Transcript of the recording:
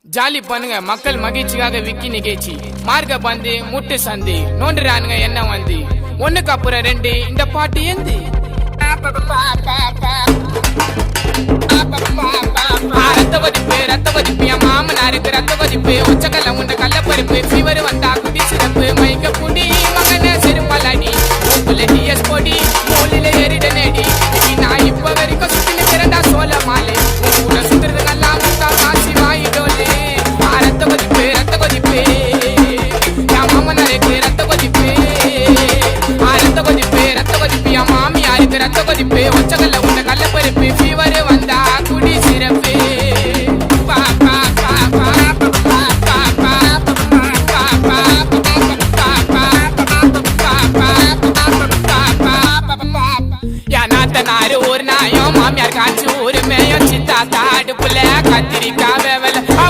jolly பண்ணுங்க மக்கள் மகிழ்ச்சிக்காக விக்கி நிகழ்ச்சி மார்க்க பந்து முட்டு சந்தி நோண்டுறானுங்க என்ன வந்து ஒண்ணுக்கு அப்புறம் ரெண்டு இந்த பாட்டு எந்து ரத்த வதிப்பு என் மாமனாருக்கு ரத்த வதிப்பு உச்சக்கல்ல உண்ட கள்ள பருப்பு ஃபீவர் வந்தா